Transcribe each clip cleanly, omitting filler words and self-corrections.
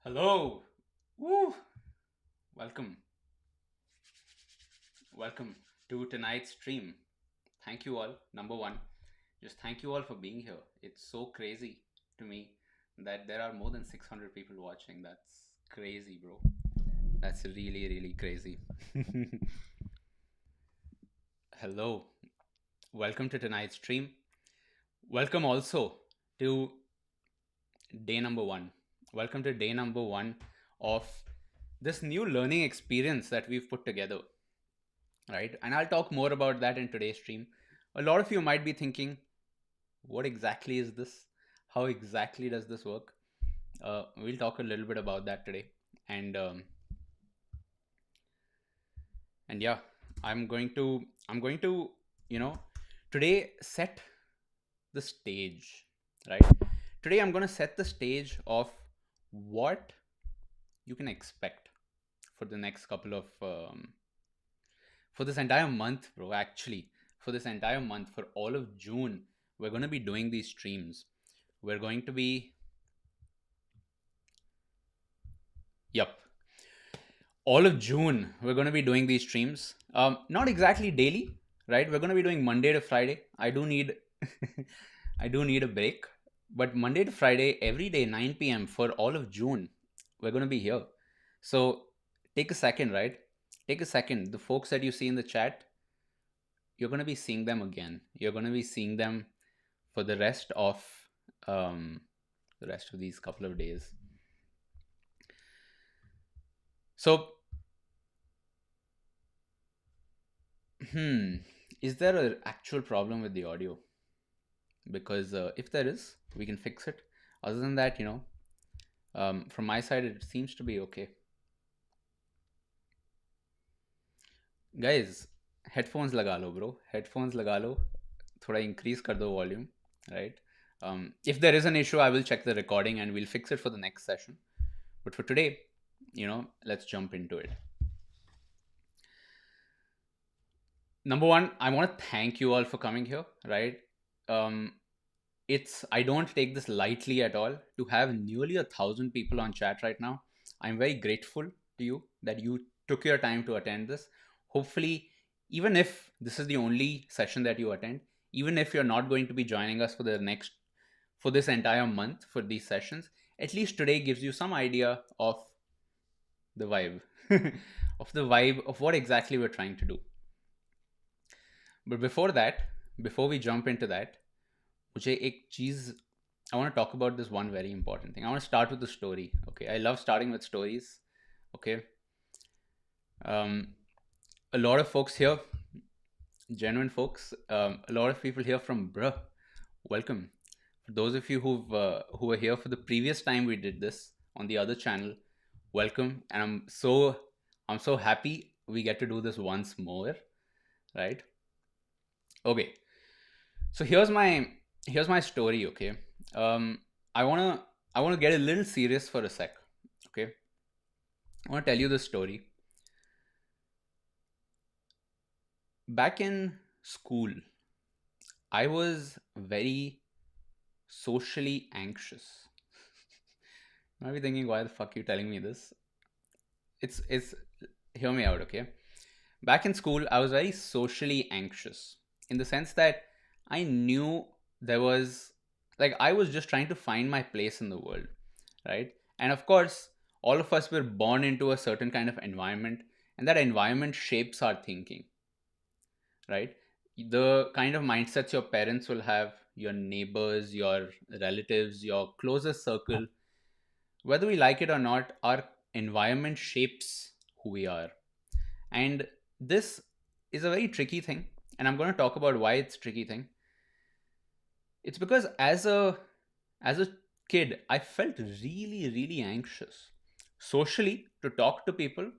Hello. Woo. Welcome. Welcome to tonight's stream. Thank you all. Number one, just thank you all for being here. It's so crazy to me that there are more than 600 people watching. That's crazy, bro. That's really, really crazy. Hello. Welcome to tonight's stream. Welcome also to day number one. Welcome to day number one of this new learning experience that we've put together, right? And I'll talk more about that in today's stream. A lot of you might be thinking, what exactly is this? How exactly does this work? We'll talk a little bit about that today. And yeah, I'm going to you know today set the stage, right? Today I'm going to set the stage of what you can expect for the next couple of for this entire month, bro. Actually, for this entire month, for all of June, we're going to be doing these streams. We're going to be, yep, all of June, we're going to be doing these streams. Not exactly daily, right? We're going to be doing Monday to Friday. I do need, I do need a break, but Monday to Friday, every day, 9 p.m. for all of June, we're going to be here. So take a second, right? Take a second. The folks that you see in the chat, you're going to be seeing them again. You're going to be seeing them for um, the rest of these couple of days. So, is there an actual problem with the audio? Because if there is, we can fix it. Other than that, from my side, it seems to be okay. Guys, headphones लगा लो bro. Headphones लगा लो. थोड़ा increase कर दो volume, right? If there is an issue, I will check the recording and we'll fix it for the next session. But for today, let's jump into it. Number one, I want to thank you all for coming here, right? I don't take this lightly at all to have nearly 1,000 people on chat right now. I'm very grateful to you that you took your time to attend this. Hopefully, even if this is the only session that you attend, even if you're not going to be joining us for this entire month for these sessions, at least today gives you some idea of the vibe, of what exactly we're trying to do. But before we jump into that, मुझे एक चीज I want to talk about this one very important thing. I want to start with the story. Okay, I love starting with stories. Okay, a lot of folks here, genuine folks, a lot of people here from Bruh. Welcome. For those of you who were here for the previous time we did this on the other channel, welcome. And I'm so happy we get to do this once more, right? Okay, so here's my story. Okay, I wanna get a little serious for a sec. Okay, I want to tell you the story. Back in school, I was very socially anxious. You might be thinking, why the fuck are you telling me this? It's Hear me out, okay? Back in school, I was very socially anxious in the sense that I knew there was I was just trying to find my place in the world, right? And of course, all of us were born into a certain kind of environment, and that environment shapes our thinking, right? The kind of mindsets your parents will have, your neighbors, your relatives, your closest circle, whether we like it or not, our environment shapes who we are. And this is a very tricky thing, and I'm going to talk about why it's a tricky thing. It's because as a kid, I felt really, really anxious socially to talk to people,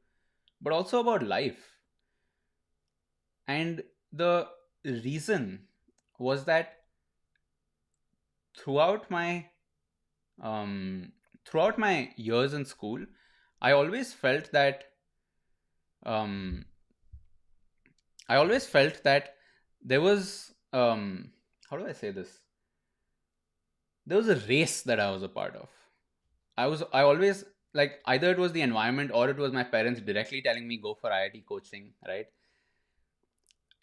but also about life. And the reason was that throughout my um, throughout my years in school, I always felt that um, I always felt that there was how do I say this? There was a race that I was a part of. I always like either it was the environment or it was my parents directly telling me go for IIT coaching, right?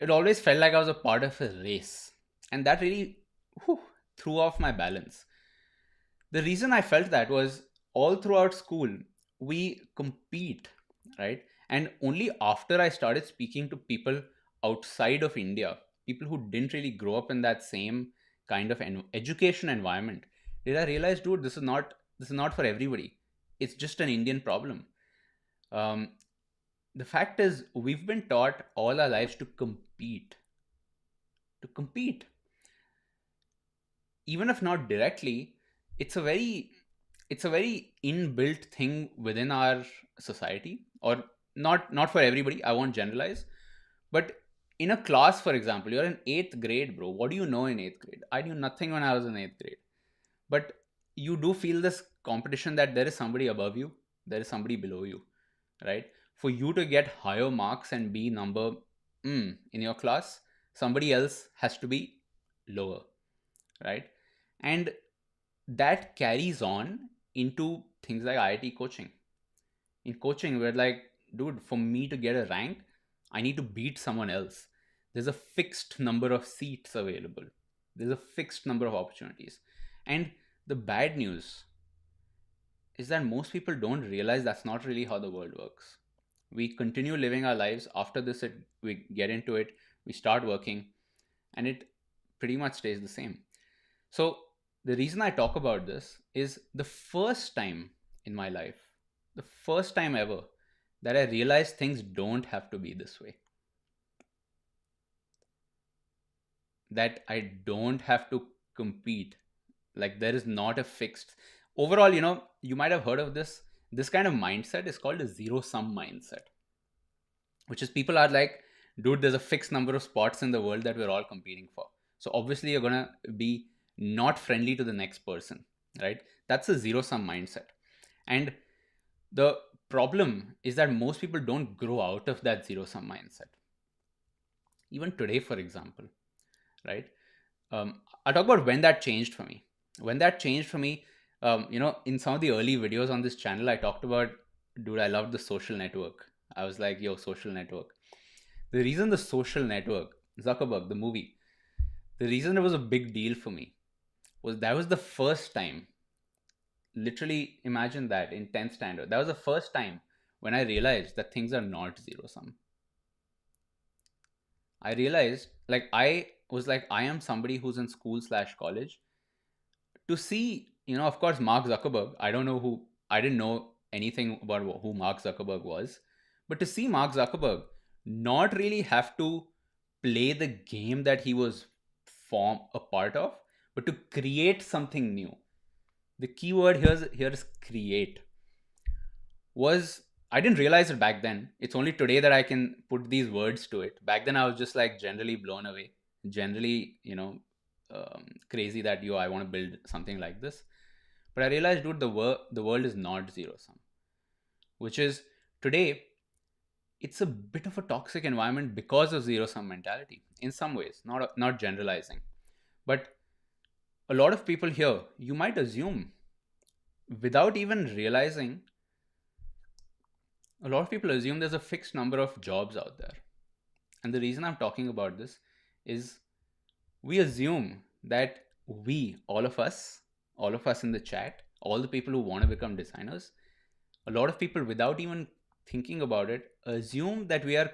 It always felt like I was a part of a race. And that really whew, threw off my balance. The reason I felt that was all throughout school, we compete, right? And only after I started speaking to people outside of India, people who didn't really grow up in that same kind of education environment, did I realize, dude, this is not for everybody. It's just an Indian problem. Um, the fact is, we've been taught all our lives to compete, even if not directly. it's a very it's a very inbuilt thing within our society, or not for everybody, I won't generalize. But in a class, for example, you're in 8th grade, bro. What do you know in 8th grade? I knew nothing when I was in 8th grade. But you do feel this competition, that there is somebody above you, there is somebody below you, right? For you to get higher marks and be number in your class, somebody else has to be lower, right? And that carries on into things like IIT coaching. In coaching, we're like, dude, for me to get a rank, I need to beat someone else. There's a fixed number of seats available, there's a fixed number of opportunities. And the bad news is that most people don't realize that's not really how the world works. We continue living our lives after this, we get into it, we start working, and it pretty much stays the same. So, the reason I talk about this is the first time in my life, the first time ever, that I realized things don't have to be this way. That I don't have to compete. Like, there is not a fixed. Overall, you might have heard of this. This kind of mindset is called a zero sum mindset, which is people are like, dude, there's a fixed number of spots in the world that we're all competing for. So obviously you're gonna be not friendly to the next person, right? That's a zero sum mindset. And the problem is that most people don't grow out of that zero sum mindset. Even today, for example, right? I'll talk about when that changed for me. When that changed for me, in some of the early videos on this channel, I talked about, dude, I loved the Social Network. I was like, yo, Social Network. The reason the Social Network, Zuckerberg, the movie, the reason it was a big deal for me was that was the first time, literally imagine that in 10th standard, that was the first time when I realized that things are not zero sum. I realized, like, I was like, I am somebody who's in school slash college. To see, of course, Mark Zuckerberg, I didn't know anything about who Mark Zuckerberg was. But to see Mark Zuckerberg not really have to play the game that he was form a part of, but to create something new. The key word here is create. Was I didn't realize it back then. It's only today that I can put these words to it. Back then, I was just like generally blown away, generally, crazy that I want to build something like this. But I realized, dude, the world is not zero sum, which is today it's a bit of a toxic environment because of zero sum mentality in some ways, not generalizing. But a lot of people here, you might assume, without even realizing, a lot of people assume there's a fixed number of jobs out there. And the reason I'm talking about this is we assume that all of us in the chat, all the people who want to become designers, a lot of people, without even thinking about it, assume that that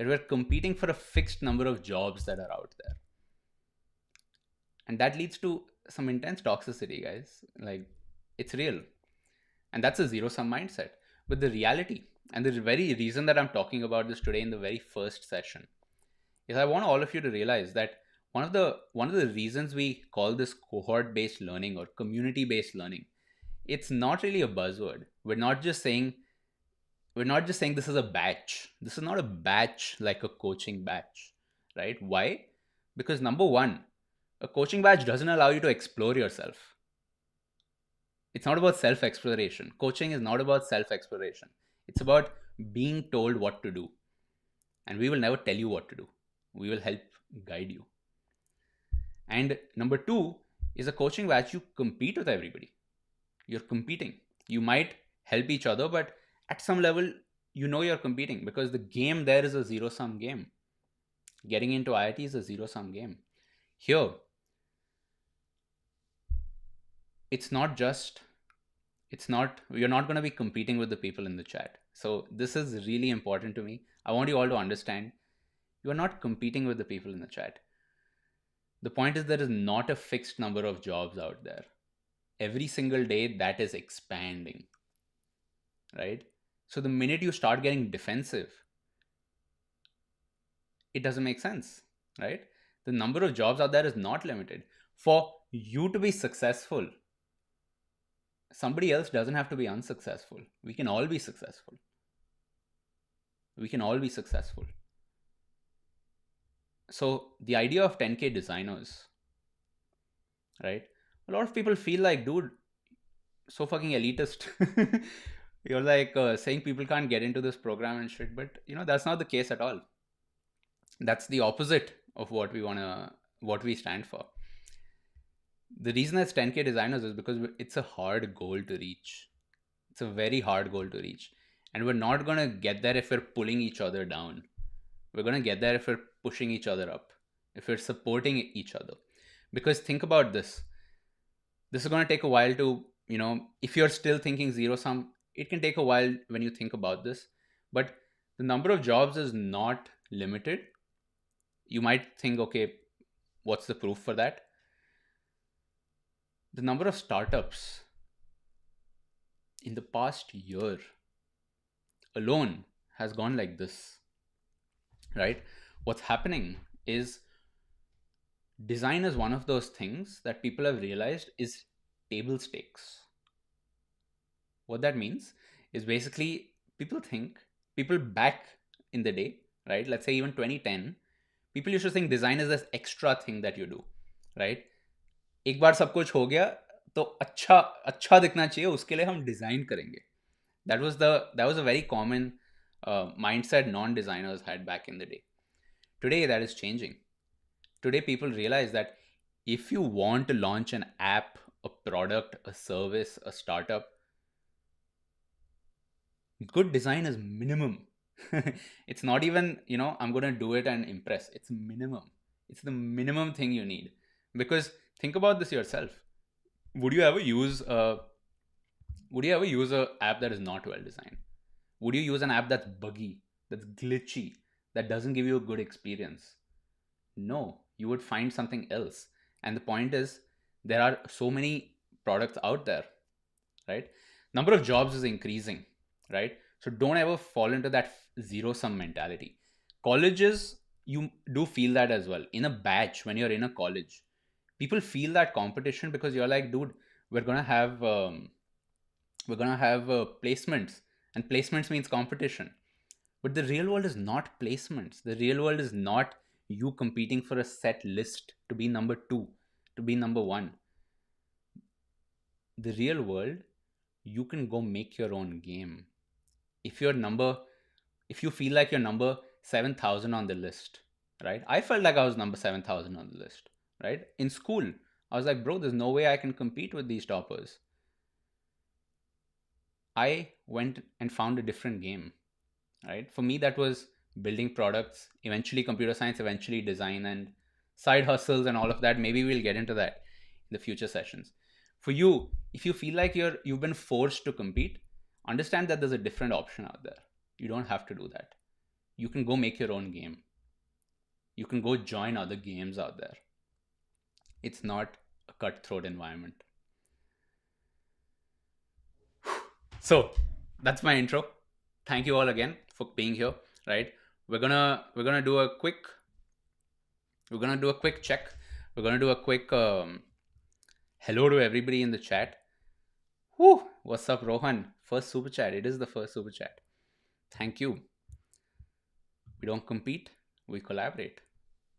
we're competing for a fixed number of jobs that are out there. And that leads to some intense toxicity, guys. Like, it's real. And that's a zero sum mindset. But the reality, and the very reason that I'm talking about this today in the very first session, is I want all of you to realize that one of the reasons we call this cohort based learning or community based learning, it's not really a buzzword. We're not just saying this is a batch. This is not a batch like a coaching batch, right? Why? Because number one, a coaching batch doesn't allow you to explore yourself. It's not about self exploration. Coaching is not about self exploration. It's about being told what to do. And we will never tell you what to do. We will help guide you. And number two is a coaching batch, you compete with everybody. You're competing. You might help each other, but at some level, you know you're competing because the game there is a zero sum game. Getting into IIT is a zero sum game. Here, it's not just, it's not, you're not going to be competing with the people in the chat. So, this is really important to me. I want you all to understand you are not competing with the people in the chat. The point is, there is not a fixed number of jobs out there. Every single day, that is expanding, right? So, the minute you start getting defensive, it doesn't make sense, right? The number of jobs out there is not limited. For you to be successful, somebody else doesn't have to be unsuccessful. We can all be successful. We can all be successful. So, the idea of 10K designers, right? A lot of people feel like, dude, so fucking elitist. You're like saying people can't get into this program and shit, but that's not the case at all. That's the opposite of what we stand for. The reason it's 10K designers is because it's a hard goal to reach. It's a very hard goal to reach. And we're not going to get there if we're pulling each other down. We're going to get there if we're pushing each other up, if we're supporting each other. Because think about this. This is going to take a while to, if you're still thinking zero sum, it can take a while when you think about this. But the number of jobs is not limited. You might think, okay, what's the proof for that? The number of startups in the past year alone has gone like this, right? What's happening is design is one of those things that people have realized is table stakes. What that means is basically people back in the day, right? Let's say even 2010, people used to think design is this extra thing that you do, right? एक बार सब कुछ हो गया तो अच्छा अच्छा दिखना चाहिए उसके लिए हम डिजाइन करेंगे. That was a very common mindset non-designers had back in the day. Today that is changing. Today people realize that if you want to launch an app, a product, a service, a startup, good design is minimum. It's not even, I'm going to do it and impress. It's minimum. It's the minimum thing you need. Because think about this yourself. Would you ever use a app that is not well designed? Would you use an app that's buggy, that's glitchy, that doesn't give you a good experience? No, you would find something else. And the point is, there are so many products out there, right? Number of jobs is increasing, right? So don't ever fall into that zero sum mentality. Colleges, you do feel that as well. In a batch, when you're in a college, people feel that competition because you're like, dude, we're gonna have placements, and placements means competition. But the real world is not placements. The real world is not you competing for a set list to be number two, to be number one. The real world, you can go make your own game. If you feel like you're number 7,000 on the list, right? I felt like I was number 7,000 on the list, right? In school, I was like, bro, there's no way I can compete with these toppers. I went and found a different game, right? For me, that was building products, eventually computer science, eventually design, and side hustles and all of that. Maybe we'll get into that in the future sessions. For you, if you feel like you've been forced to compete, understand that there's a different option out there. You don't have to do that. You can go make your own game. You can go join other games out there. It's not a cutthroat environment. So that's my intro. Thank you all again for being here, right? We're gonna do a quick check. We're gonna do a quick hello to everybody in the chat. Whew, what's up, Rohan? First super chat. It is the first super chat. Thank you. We don't compete, we collaborate.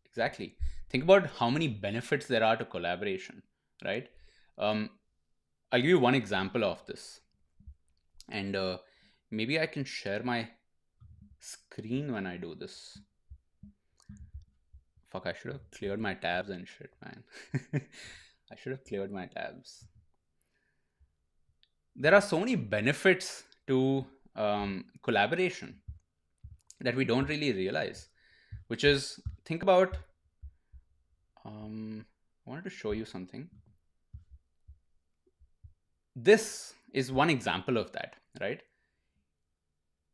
Exactly. Think about how many benefits there are to collaboration, right? I'll give you one example of this, and maybe I can share my screen when I do this. Fuck, I should have cleared my tabs and shit, man. I should have cleared my tabs. there are so many benefits to collaboration that we don't really realize, which is, think about, I wanted to show you something. This is one example of that, right?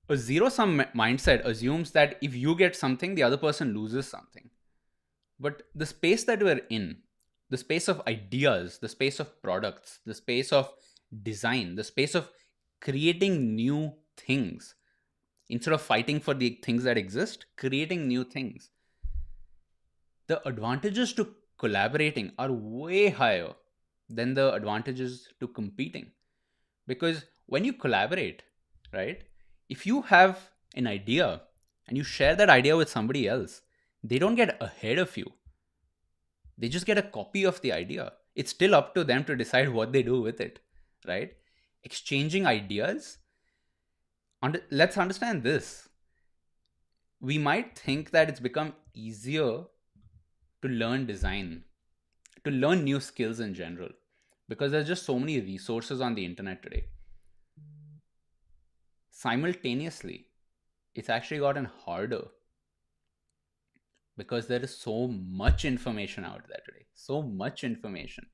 A zero sum mindset assumes that if you get something, the other person loses something. But the space that we're in, the space of ideas, the space of products, the space of design, the space of creating new things, instead of fighting for the things that exist, creating new things, the advantages to collaborating are way higher than the advantages to competing. Because when you collaborate, right, if you have an idea and you share that idea with somebody else, they don't get ahead of you, they just get a copy of the idea. It's still up to them to decide what they do with it, right? Exchanging ideas. Let's understand this. We might think that it's become easier to learn design, to learn new skills in general, because there's just so many resources on the internet today. Simultaneously, it's actually gotten harder because there is so much information out there today. So much information.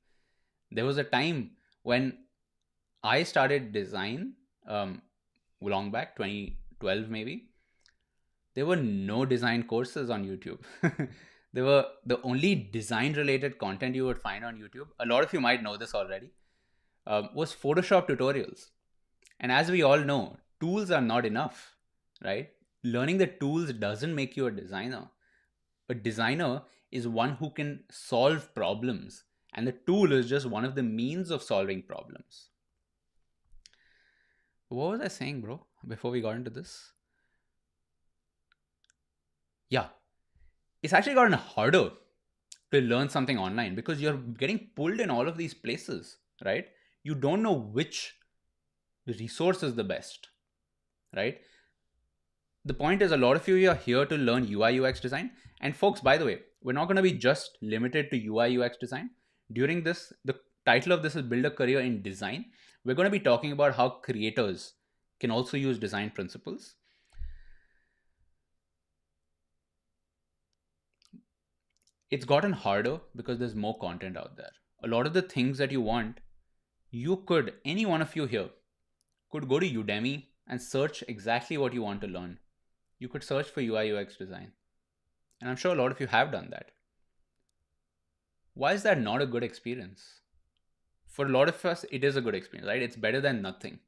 There was a time when I started design, long back, 2012 maybe. There were no design courses on YouTube. There were the only design related content you would find on YouTube. A lot of you might know this already. Was Photoshop tutorials. And as we all know, tools are not enough, right? Learning the tools doesn't make you a designer. A designer is one who can solve problems, and the tool is just one of the means of solving problems. What was I saying, bro, before we got into this? Yeah, it's actually gotten harder to learn something online because you're getting pulled in all of these places, right? You don't know which resource is the best, right? The point is, a lot of you are here to learn UI UX design. And folks, by the way, we're not going to be just limited to UI UX design. During this, the title of this is Build a Career in Design. We're going to be talking about how creators can also use design principles. It's gotten harder because there's more content out there. A lot of the things that you want, any one of you here could go to Udemy and search exactly what you want to learn. You could search for UI UX design. And I'm sure a lot of you have done that. Why is that not a good experience? For a lot of us, it is a good experience, right? It's better than nothing.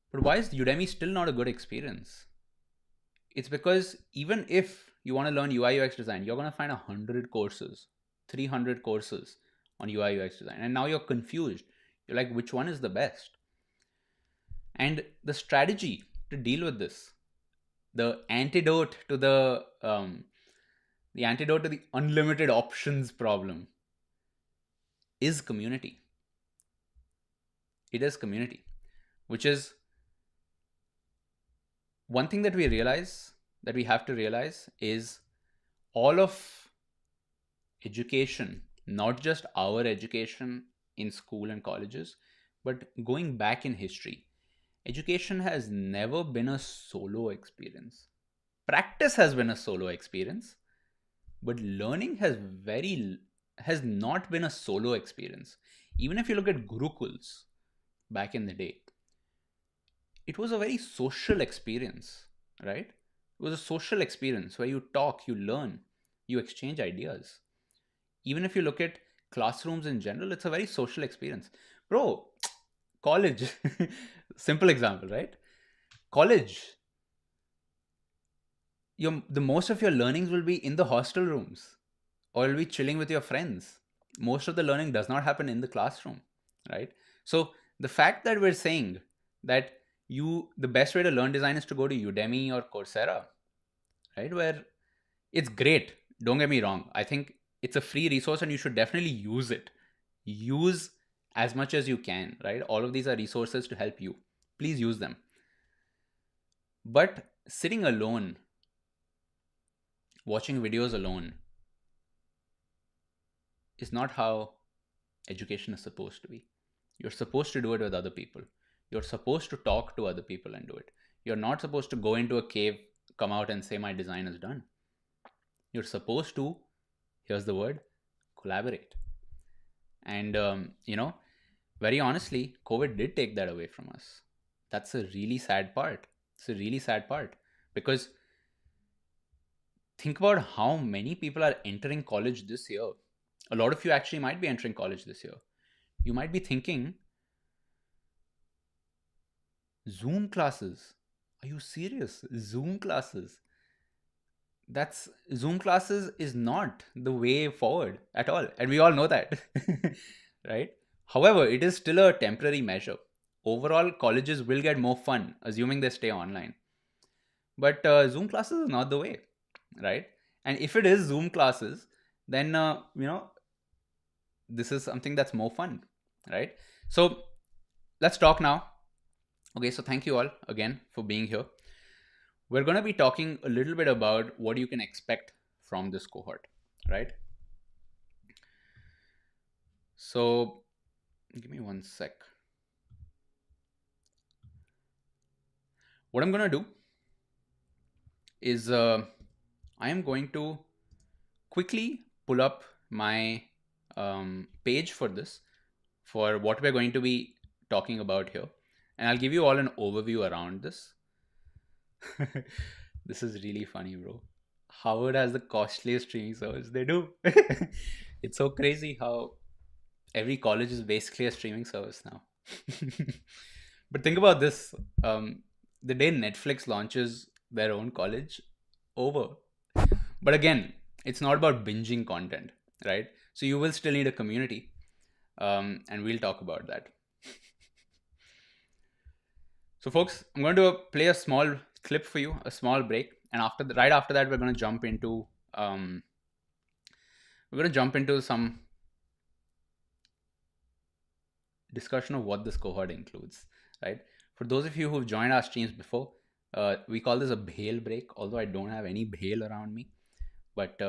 But why is Udemy still not a good experience? It's because even if you want to learn UI UX design, you're going to find 100 courses, 300 courses on UI UX design. And now you're confused. You're like, which one is the best? And the strategy to deal with this, the antidote to the unlimited options problem, is community. It is community, which is one thing that we have to realize is all of education, not just our education in school and colleges, but going back in history, education has never been a solo experience. Practice has been a solo experience, but learning has not been a solo experience. Even if you look at gurukuls back in the day, it was a very social experience, right? It was a social experience where you talk, you learn, you exchange ideas. Even if you look at classrooms in general, it's a very social experience. Bro, college, simple example, right? College, the most of your learnings will be in the hostel rooms, or you'll be chilling with your friends. Most of the learning does not happen in the classroom, right? So the fact that we're saying that the best way to learn design is to go to Udemy or Coursera, right? Where it's great. Don't get me wrong. I think it's a free resource and you should definitely use it. Use as much as you can, right? All of these are resources to help you. Please use them. But sitting alone, watching videos alone, is not how education is supposed to be. You're supposed to do it with other people. You're supposed to talk to other people and do it. You're not supposed to go into a cave, come out and say, my design is done. You're supposed to, here's the word, collaborate. And, very honestly, COVID did take that away from us. That's a really sad part. It's a really sad part because think about how many people are entering college this year. A lot of you actually might be entering college this year. You might be thinking, Zoom classes. Are you serious? Zoom classes. That's Zoom classes is not the way forward at all. And we all know that. Right? However, it is still a temporary measure. Overall, colleges will get more fun, assuming they stay online. But Zoom classes is not the way, right? And if it is Zoom classes, then, this is something that's more fun, right? So let's talk now. Okay, so thank you all again for being here. We're going to be talking a little bit about what you can expect from this cohort, right? So give me one sec. What I'm going to do is I am going to quickly pull up my page for this, for what we're going to be talking about here. And I'll give you all an overview around this. This is really funny, bro. Howard has the costliest streaming service. They do. It's so crazy how every college is basically a streaming service now. But think about this. The day Netflix launches their own college, over. But again, it's not about binging content, right? So you will still need a community. And we'll talk about that. So folks, I'm going to play a small clip for you, a small break. And right after that, we're going to jump into some discussion of what this cohort includes, right? For those of you who've joined our streams before, we call this a Bhel Break, although I don't have any Bhel around me. But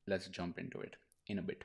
let's jump into it in a bit.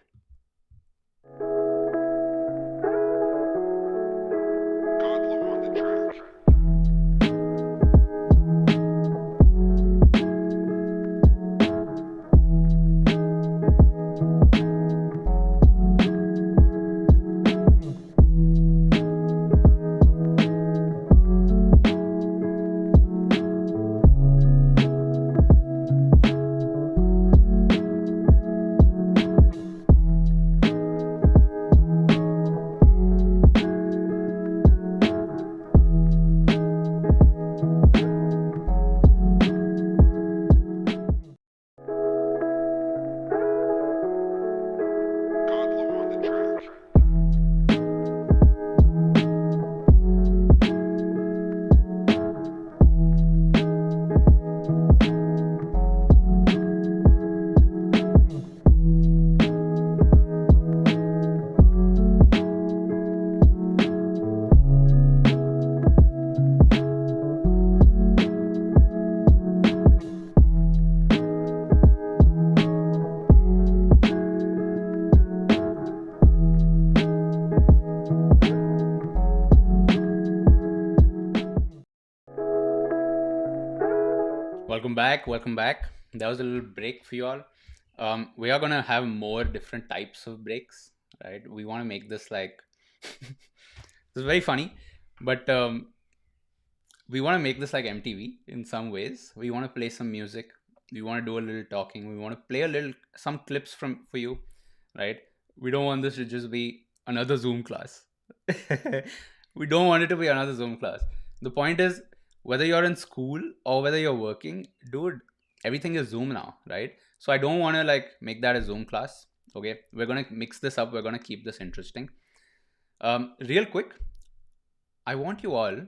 Welcome back. That was a little break for you all. We are gonna have more different types of breaks, right? We want to make this like it's very funny, but we want to make this like MTV in some ways. We want to play some music. We want to do a little talking. We want to play some clips for you, right? We don't want this to just be another Zoom class. We don't want it to be another Zoom class. The point is, whether you're in school or whether you're working, dude, everything is Zoom now, right? So I don't want to like make that a Zoom class. Okay, we're gonna mix this up. We're gonna keep this interesting. Real quick, I want to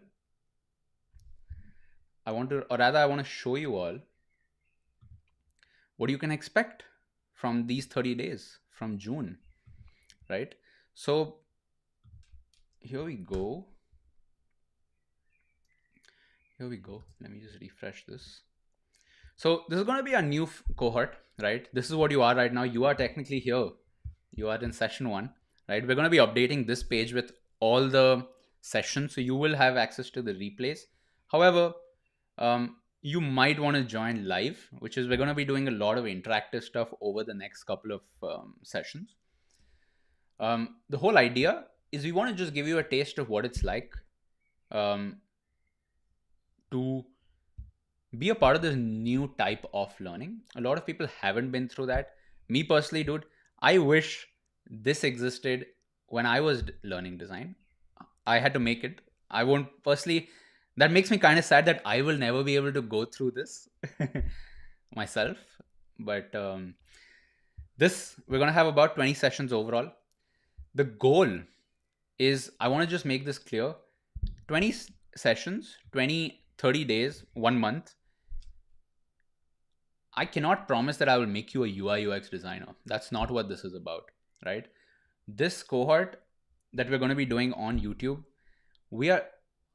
show you all what you can expect from these 30 days from June, right? So here we go. Let me just refresh this. So this is going to be a new cohort, right? This is what you are right now. You are technically here. You are in session 1, right? We're going to be updating this page with all the sessions, so you will have access to the replays. However, you might want to join live, which is we're going to be doing a lot of interactive stuff over the next couple of sessions. The whole idea is we want to just give you a taste of what it's like um, to be a part of this new type of learning. A lot of people haven't been through that. Me personally, dude, I wish this existed when I was learning design. I had to make it. I won't personally. That makes me kind of sad that I will never be able to go through this myself. But this, we're going to have about 20 sessions overall. The goal is, I want to just make this clear, 20 sessions, 20, 30 days, 1 month. I cannot promise that I will make you a UI UX designer. That's not what this is about, right? This cohort that we're going to be doing on YouTube, we are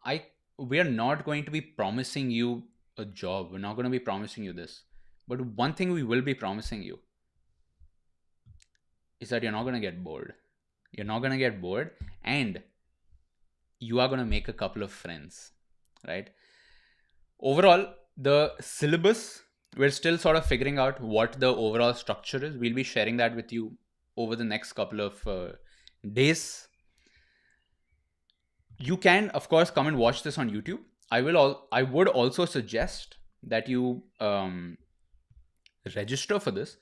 I we are not going to be promising you a job. We're not going to be promising you this. But one thing we will be promising you is that you're not going to get bored. You're not going to get bored, and you are going to make a couple of friends, right? Overall, the syllabus, we're still sort of figuring out what the overall structure is. We'll be sharing that with you over the next couple of days. You can, of course, come and watch this on YouTube. I would also suggest that you register for this.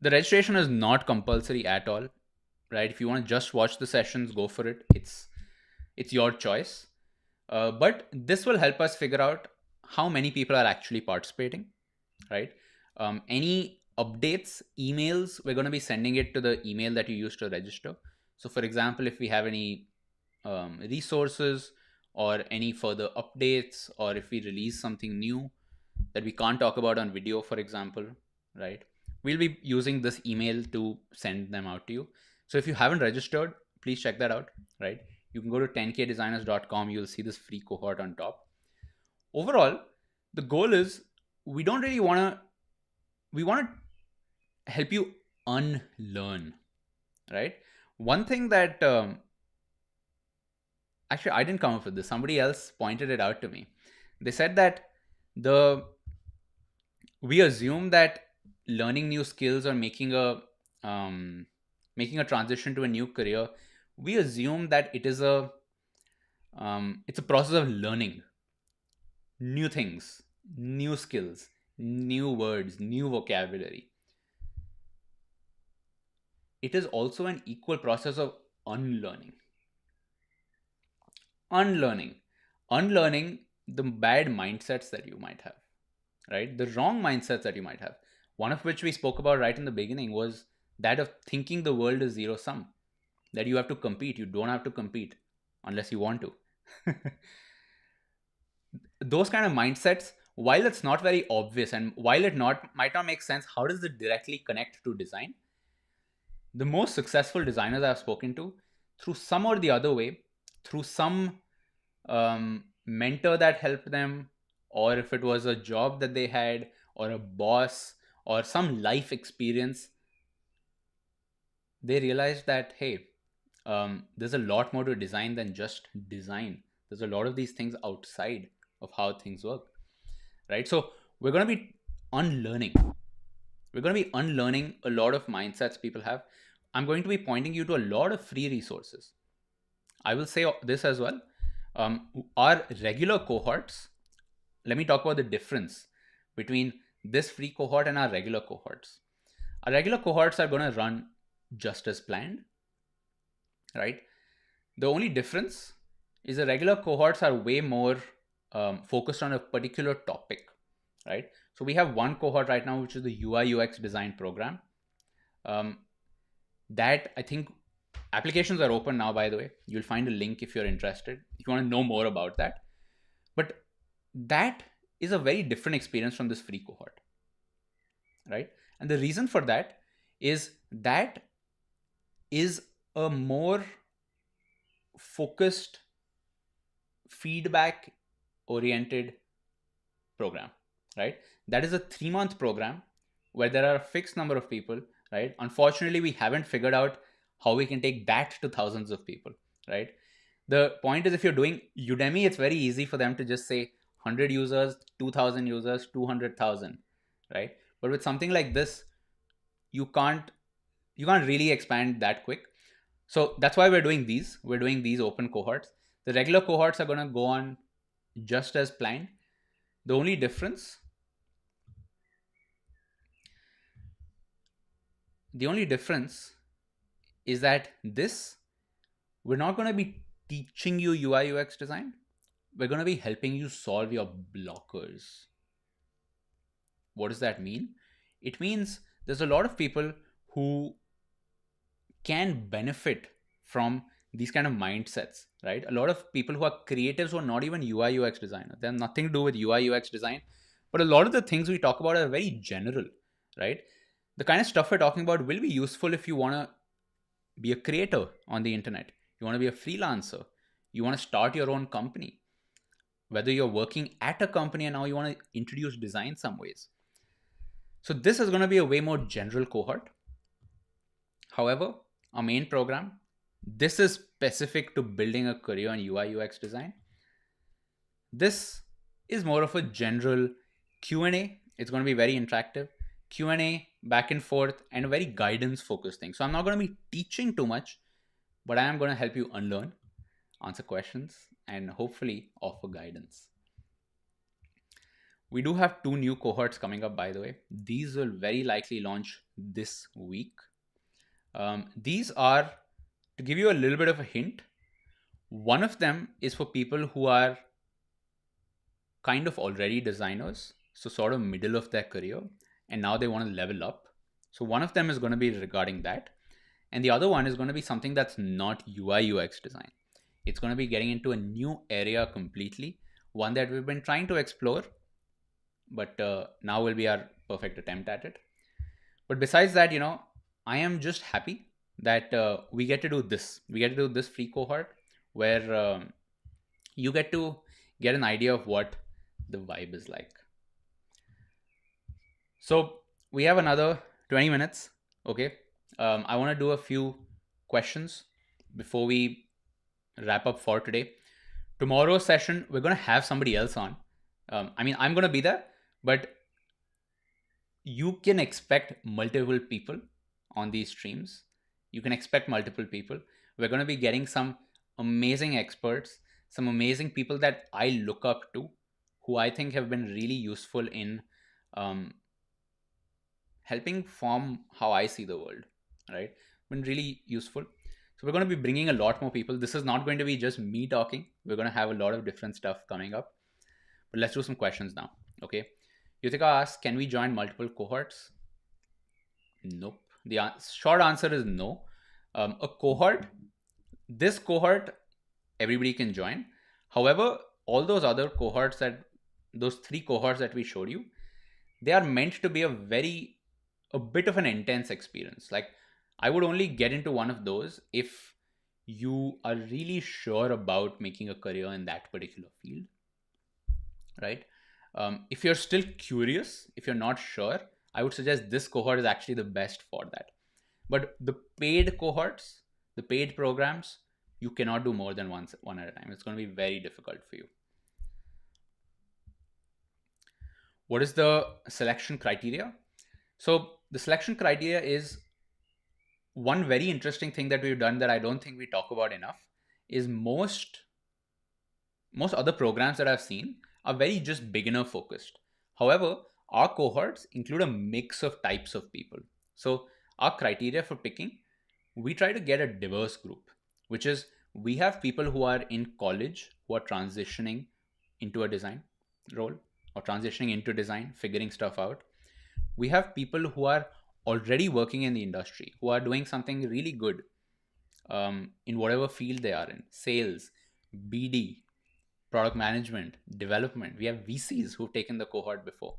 The registration is not compulsory at all, right? If you want to just watch the sessions, go for it. It's your choice. But this will help us figure out how many people are actually participating, right? Any updates, emails, we're going to be sending it to the email that you used to register. So, for example, if we have any resources or any further updates, or if we release something new that we can't talk about on video, for example, right, we'll be using this email to send them out to you. So if you haven't registered, please check that out, right? You can go to 10kdesigners.com. You'll see this free cohort on top. Overall, the goal is, we don't really want to, we want to help you unlearn, right? One thing that actually, I didn't come up with this. Somebody else pointed it out to me. They said that we assume that learning new skills or making a transition to a new career, we assume that it's a process of learning new things, new skills, new words, new vocabulary. It is also an equal process of unlearning. Unlearning the bad mindsets that you might have, right? The wrong mindsets that you might have. One of which we spoke about right in the beginning was that of thinking the world is zero sum, that you have to compete. You don't have to compete unless you want to. Those kind of mindsets, while it's not very obvious and while it might not make sense, how does it directly connect to design? The most successful designers I've spoken to, through some or the other way, through some mentor that helped them, or if it was a job that they had, or a boss, or some life experience, they realized that, hey, there's a lot more to design than just design. There's a lot of these things outside of how things work, right? So we're going to be unlearning. We're going to be unlearning a lot of mindsets people have. I'm going to be pointing you to a lot of free resources. I will say this as well. Our regular cohorts, let me talk about the difference between this free cohort and our regular cohorts. Our regular cohorts are going to run just as planned, right? The only difference is the regular cohorts are way more focused on a particular topic, right? So we have one cohort right now, which is the UI UX design program. That, I think, applications are open now, by the way. You'll find a link if you're interested, if you want to know more about that. But that is a very different experience from this free cohort, right? And the reason for that is a more focused, feedback oriented program, right? That is a 3-month program where there are a fixed number of people, right? Unfortunately, we haven't figured out how we can take that to thousands of people, right? The point is, if you're doing Udemy, it's very easy for them to just say 100 users, 2000 users, 200,000, right? But with something like this, you can't you can't really expand that quick. So that's why we're doing these open cohorts. The regular cohorts are going to go on just as planned. The only difference the only difference is that this we're not going to be teaching you UI UX design. We're going to be helping you solve your blockers. What does that mean? It means there's a lot of people who can benefit from these kind of mindsets, right? A lot of people who are creatives who are not even UI UX designers. They have nothing to do with UI UX design. But a lot of the things we talk about are very general, right? The kind of stuff we're talking about will be useful if you want to be a creator on the internet. You want to be a freelancer. You want to start your own company. Whether you're working at a company and now you want to introduce design some ways. So this is going to be a way more general cohort. However, our main program, this is specific to building a career in UI UX design. This is more of a general Q&A. It's going to be very interactive. Q&A, back and forth, and a very guidance focused thing. So I'm not going to be teaching too much, but I am going to help you unlearn, answer questions, and hopefully offer guidance. We do have 2 new cohorts coming up, by the way. These will very likely launch this week. These are, to give you a little bit of a hint, one of them is for people who are kind of already designers, so sort of middle of their career, and now they want to level up. So one of them is going to be regarding that. And the other one is going to be something that's not UI UX design. It's going to be getting into a new area completely, one that we've been trying to explore, but now will be our perfect attempt at it. But besides that, I am just happy that we get to do this. We get to do this free cohort where you get to get an idea of what the vibe is like. So we have another 20 minutes. Okay. I want to do a few questions before we wrap up for today. Tomorrow's session, we're going to have somebody else on. I'm going to be there, but you can expect multiple people on these streams. You can expect multiple people. We're going to be getting some amazing experts, some amazing people that I look up to, who I think have been really useful in helping form how I see the world, right? Been really useful. So we're going to be bringing a lot more people. This is not going to be just me talking. We're going to have a lot of different stuff coming up. But let's do some questions now. Okay. Yutika asks, can we join multiple cohorts? Nope. The short answer is no. A cohort, this cohort, everybody can join. However, all those other cohorts those 3 cohorts that we showed you, they are meant to be a bit of an intense experience. Like, I would only get into one of those if you are really sure about making a career in that particular field, right? If you're still curious, if you're not sure, I would suggest this cohort is actually the best for that. But the paid cohorts, the paid programs, you cannot do more than one at a time. It's going to be very difficult for you. What is the selection criteria? So the selection criteria is one very interesting thing that we've done that I don't think we talk about enough is most other programs that I've seen are very just beginner focused. However, our cohorts include a mix of types of people. So our criteria for picking, we try to get a diverse group, which is we have people who are in college who are transitioning into a design role or transitioning into design, figuring stuff out. We have people who are already working in the industry, who are doing something really good in whatever field they are in, sales, BD, product management, development. We have VCs who've taken the cohort before.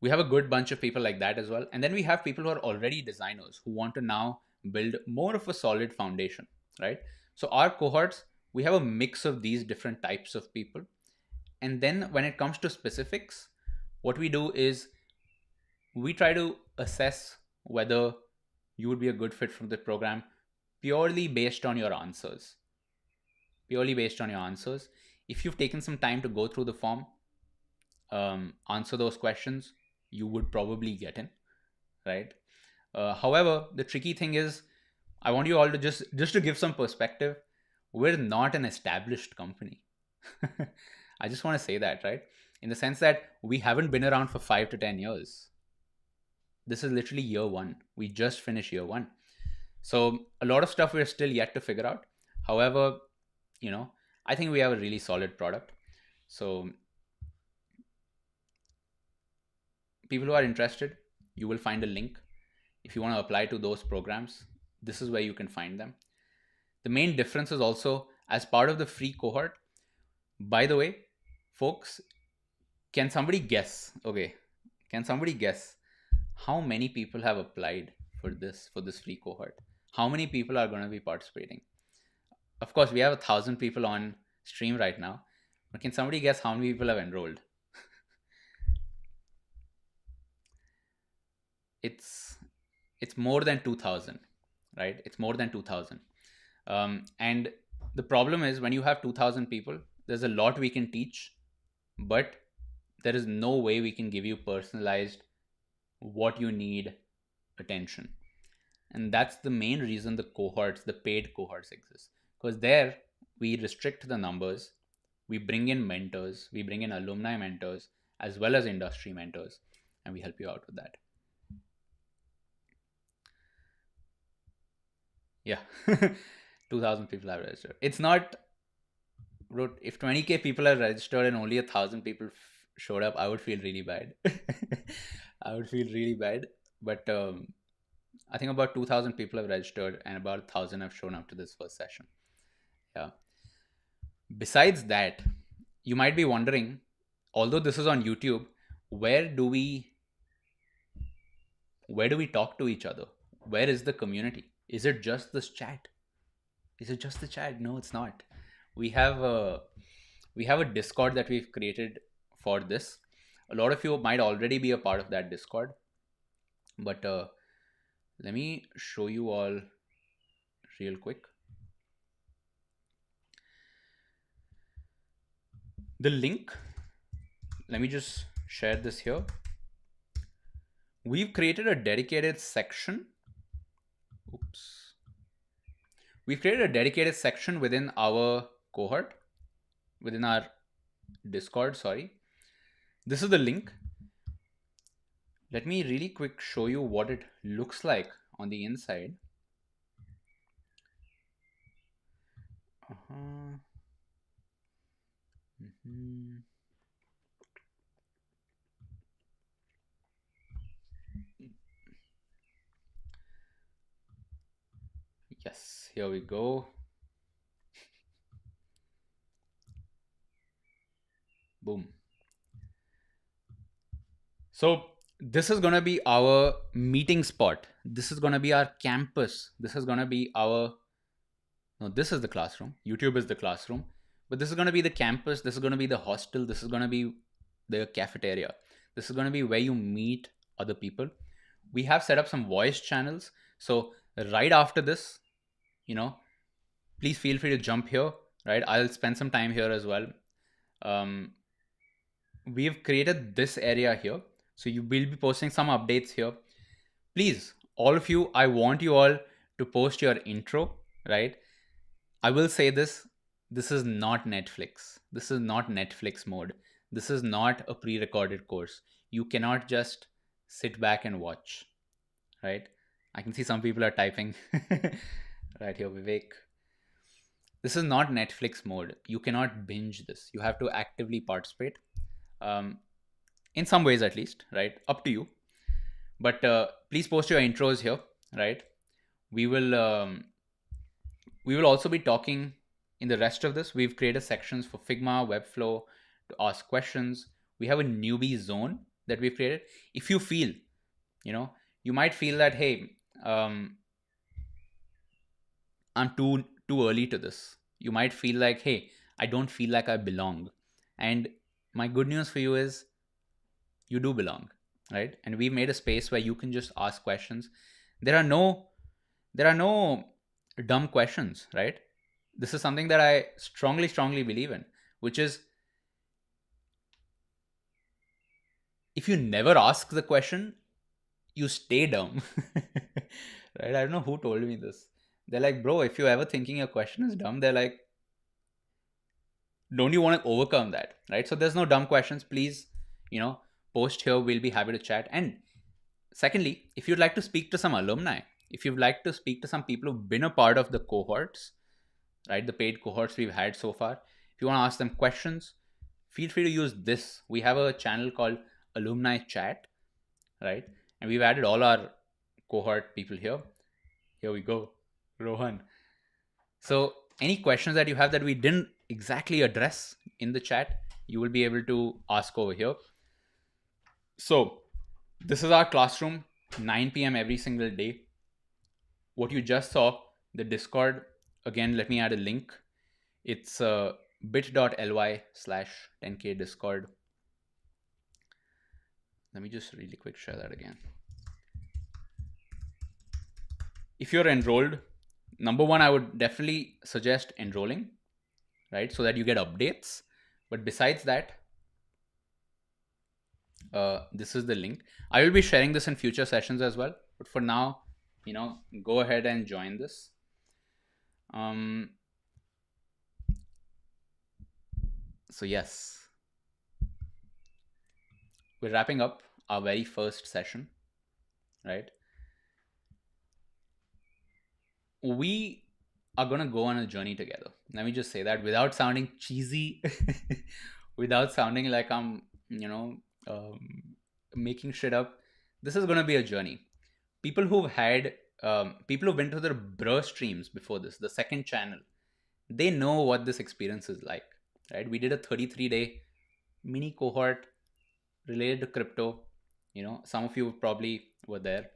We have a good bunch of people like that as well. And then we have people who are already designers who want to now build more of a solid foundation, right? So our cohorts, we have a mix of these different types of people. And then when it comes to specifics, what we do is we try to assess whether you would be a good fit for the program purely based on your answers. purely based on your answers. If you've taken some time to go through the form, answer those questions, you would probably get in, right? However, the tricky thing is, I want you all to just to give some perspective. We're not an established company. I just want to say that, right? In the sense that we haven't been around for 5 to 10 years. This is literally year one. We just finished year one. So a lot of stuff we're still yet to figure out. However, you know, I think we have a really solid product. So people who are interested, you will find a link. If you want to apply to those programs, this is where you can find them. The main difference is also as part of the free cohort. By the way, folks, can somebody guess? Okay, can somebody guess how many people have applied for this free cohort? How many people are going to be participating? Of course, we have 1,000 people on stream right now, but can somebody guess how many people have enrolled? It's it's more than 2,000, right? It's more than 2,000. And the problem is when you have 2,000 people, there's a lot we can teach, but there is no way we can give you personalized what you need attention. And that's the main reason the paid cohorts exist. Because there we restrict the numbers, we bring in mentors, we bring in alumni mentors as well as industry mentors, and we help you out with that. Yeah. 2,000 people have registered. It's not, bro, if 20K people are registered and only 1,000 people showed up, I would feel really bad. I would feel really bad. But I think about 2,000 people have registered and about 1,000 have shown up to this first session. Yeah. Besides that, you might be wondering, although this is on YouTube, where do we talk to each other? Where is the community? Is it just this chat? Is it just the chat? No, it's not. We have a Discord that we've created for this. A lot of you might already be a part of that Discord, but let me show you all real quick. The link, let me just share this here. We've created a dedicated section. Oops. We've created a dedicated section within our cohort, within our Discord, sorry. This is the link. Let me really quick show you what it looks like on the inside. Yes, here we go. Boom. So this is going to be our meeting spot. This is going to be our campus. This is going to be no, this is the classroom. YouTube is the classroom. But this is going to be the campus. This is going to be the hostel. This is going to be the cafeteria. This is going to be where you meet other people. We have set up some voice channels. So right after this, please feel free to jump here, right? I'll spend some time here as well. We've created this area here. So you will be posting some updates here. Please, all of you, I want you all to post your intro, right? I will say this is not Netflix. This is not Netflix mode. This is not a pre-recorded course. You cannot just sit back and watch, right? I can see some people are typing right here, Vivek. This is not Netflix mode. You cannot binge this. You have to actively participate. In some ways at least, right? Up to you. But please post your intros here, right? We will also be talking in the rest of this. We've created sections for Figma, Webflow to ask questions. We have a newbie zone that we've created. If you feel, you might feel that, hey, I'm too early to this. You might feel like, hey, I don't feel like I belong. And my good news for you is you do belong, right? And we've made a space where you can just ask questions. There are no dumb questions, right? This is something that I strongly, strongly believe in, which is if you never ask the question, you stay dumb. Right? I don't know who told me this. They're like, bro, if you're ever thinking your question is dumb, they're like, don't you want to overcome that? Right? So there's no dumb questions. Please, you know, post here. We'll be happy to chat. And secondly, if you'd like to speak to some alumni, if you'd like to speak to some people who've been a part of the cohorts, right, the paid cohorts we've had so far, if you want to ask them questions, feel free to use this. We have a channel called Alumni Chat, right? And we've added all our cohort people here. Here we go, Rohan. So, any questions that you have that we didn't exactly address in the chat, you will be able to ask over here. So, this is our classroom, 9 p.m. every single day. What you just saw, the Discord, again, let me add a link. It's bit.ly/10k Discord. Let me just really quick share that again. If you're enrolled, number one, I would definitely suggest enrolling, right? So that you get updates. But besides that, this is the link. I will be sharing this in future sessions as well. But for now, go ahead and join this. So yes, we're wrapping up our very first session, right? We are going to go on a journey together. Let me just say that without sounding cheesy, without sounding like I'm, making shit up. This is going to be a journey. People who've had, people who've been to their bro streams before this, the second channel, they know what this experience is like, right? We did a 33-day mini cohort related to crypto. Some of you probably were there.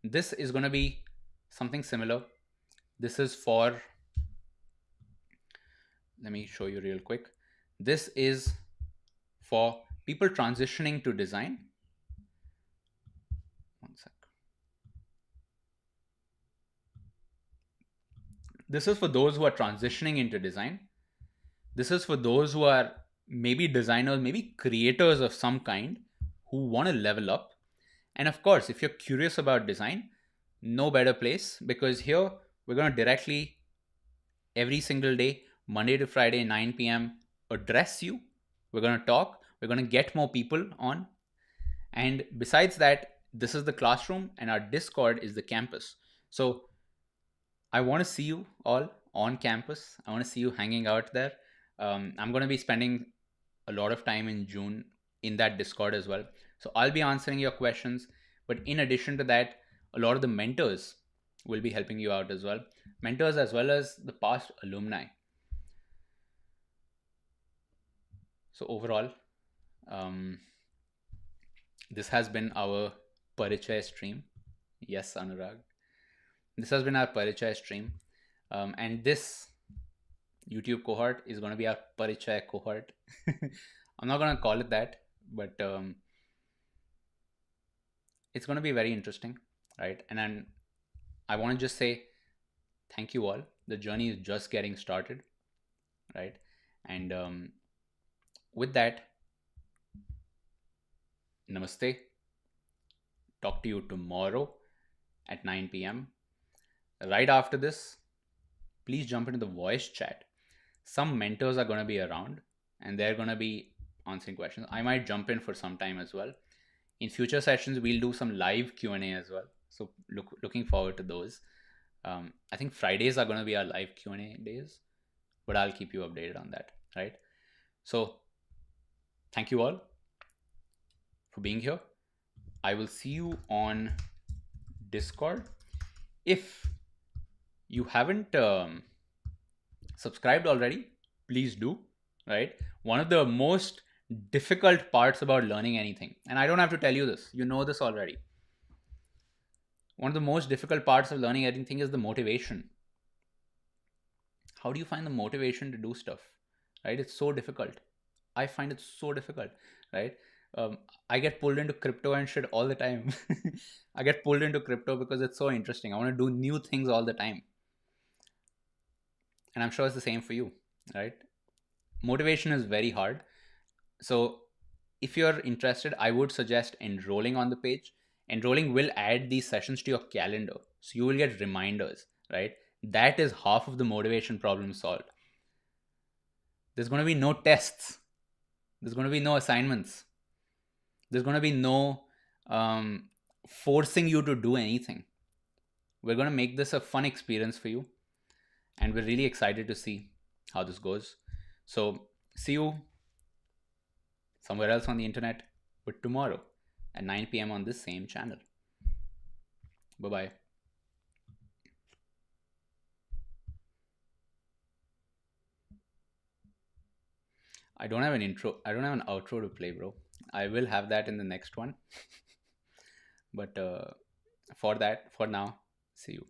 This is going to be something similar. This is for, let me show you real quick. This is for people transitioning to design. One sec. This is for those who are transitioning into design. This is for those who are maybe designers, maybe creators of some kind who want to level up. And of course, if you're curious about design, no better place, because here we're going to directly every single day, Monday to Friday, 9 p.m., address you. We're going to talk. We're going to get more people on. And besides that, this is the classroom and our Discord is the campus. So I want to see you all on campus. I want to see you hanging out there. I'm going to be spending a lot of time in June in that Discord as well. So I'll be answering your questions. But in addition to that, a lot of the mentors will be helping you out as well. Mentors as well as the past alumni. So overall, this has been our Parichaya stream. Yes, Anurag. This has been our Parichaya stream. And this YouTube cohort is going to be our Parichaya cohort. I'm not going to call it that, but it's going to be very interesting, right? And then I want to just say thank you all. The journey is just getting started, right? And with that, namaste. Talk to you tomorrow at 9 p.m. Right after this, please jump into the voice chat. Some mentors are going to be around and they're going to be answering questions. I might jump in for some time as well. In future sessions, we'll do some live Q&A as well. So looking forward to those. I think Fridays are going to be our live Q&A days, but I'll keep you updated on that, right? So thank you all for being here. I will see you on Discord. If you haven't subscribed already, please do, right? One of the most difficult parts about learning anything, and I don't have to tell you this, you know this already. One of the most difficult parts of learning anything is the motivation. How do you find the motivation to do stuff, right? It's so difficult. I find it so difficult, right? I get pulled into crypto and shit all the time. I get pulled into crypto because it's so interesting. I want to do new things all the time. And I'm sure it's the same for you, right? Motivation is very hard. So if you're interested, I would suggest enrolling on the page. Enrolling will add these sessions to your calendar. So you will get reminders, right? That is half of the motivation problem solved. There's going to be no tests. There's going to be no assignments. There's going to be no um, forcing you to do anything. We're going to make this a fun experience for you. And we're really excited to see how this goes. So see you somewhere else on the internet, but tomorrow at 9 p.m. on this same channel. Bye bye. I don't have an intro. I don't have an outro to play, bro. I will have that in the next one. But for now, see you.